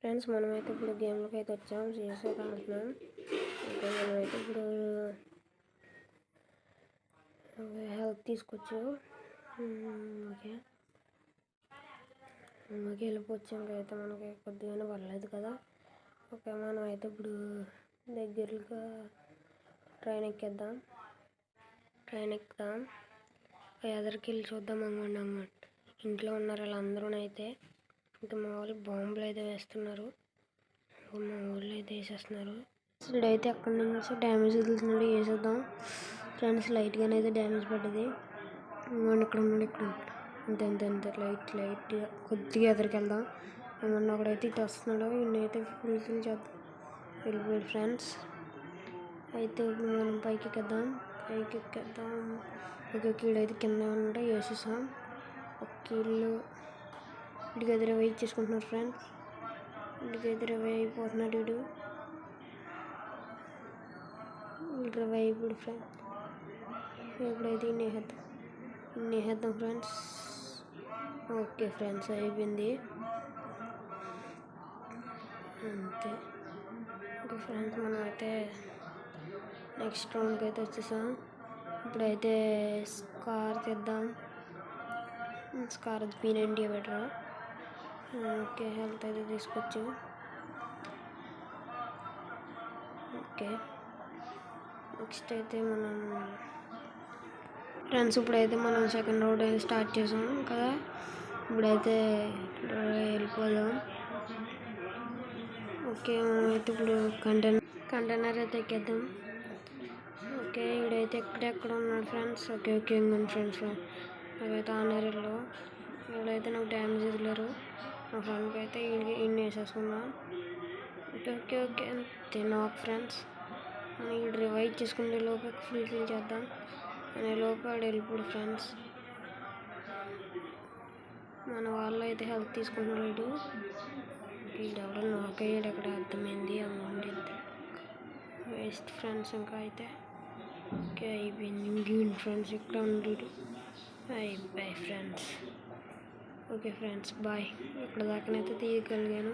Friends మనమైతే ఇప్పుడు గేమ్లోకి అయితే వచ్చాం. సీఎస్ఐ ఆడుతున్నాం. ఇంకా మనమైతే ఇప్పుడు హెల్ప్ తీసుకోవచ్చు. ఓకే వెళ్ళిపోవచ్చు. ఇంకైతే మనకి కొద్దిగానే పర్లేదు కదా. ఓకే మనం అయితే ఇప్పుడు దగ్గరగా ట్రైన్ ఎక్కుదాం. ఎదరికి వెళ్ళి చూద్దాం. అంగండి ఇంట్లో ఉన్నారు వాళ్ళందరూ. అయితే ఇంకా మా వాళ్ళు బాంబులు అయితే వేస్తున్నారు. మా ఊళ్ళో అయితే వేసేస్తున్నారు. ఇక్కడైతే అక్కడి నుంచి డ్యామేజ్ వదులుతున్నాడు. వేసేద్దాం ఫ్రెండ్స్. లైట్గానే అయితే డ్యామేజ్ పడ్డది. ఇక్కడ అంతే లైట్ కొద్దిగా ఎదరికి వెళ్దాం. ఏమన్నా ఒకడైతే ఇటు వస్తున్నాడు. ఇన్నైతే ఫుల్ చేద్దాం. వెళ్ళిపోయాడు ఫ్రెండ్స్. అయితే ఇప్పుడు మనం పైకి ఎక్కేద్దాం. ఒక కీడైతే కింద ఉంటే వేసేసాం. ఒక కీళ్ళు వీడికి ఎదురు వెయిట్ చేసుకుంటున్నారు ఫ్రెండ్స్. వీడికి ఎదురు అయిపోతున్నాడు. వీడు అయిపోయాడు ఫ్రెండ్స్. ఇప్పుడైతే ఇన్నేసేద్దాం ఫ్రెండ్స్. ఓకే ఫ్రెండ్స్ అయిపోయింది అంతే. ఓకే ఫ్రెండ్స్ మనం అయితే నెక్స్ట్ రౌండ్కి అయితే వచ్చేసాం. ఇప్పుడైతే స్కార్ తెద్దాం. SCAR P90 better. Okay health అయితే తీసుకొచ్చు. ఓకే నెక్స్ట్ అయితే మనం ఫ్రెండ్స్ ఇప్పుడైతే మనం సెకండ్ రౌండ్ అయితే స్టార్ట్ చేసాం కదా. ఇప్పుడైతే వెళ్ళిపోదాం. ఓకే మనమైతే ఇప్పుడు కంటైనర్ అయితే ఎక్కేద్దాం. ఓకే ఇక్కడైతే ఎక్కడ ఉన్నాడు ఫ్రెండ్స్. Okay ఇంకొంది friends. నాకైతే ఆనర్లో ఇక్కడైతే నాకు డ్యామేజ్ వదిలేరు. మా ఫ్రెండ్కి అయితే ఇన్ని వేసేసుకున్నాం. ఓకే అంతే నాకు ఫ్రెండ్స్. ఇక్కడ రివైవ్ చేసుకునే లోపు ఫుల్ చేద్దాం అనే లోపు ఆడు వెళ్ళిపోడు ఫ్రెండ్స్. మన వాళ్ళు అయితే హెల్ప్ తీసుకుంటున్నాడు. ఎవడో నాక్ అయ్యాడు. అక్కడ అర్థమైంది. Amount waste friends. ఇంకా అయితే ఓకే అయిపోయింది. ఇంకేంటి ఫ్రెండ్స్ ఇక్కడ ఉండడు. Bye friends. Okay friends bye. ఇక్కడ దాకానైతే తీయగలిగాను.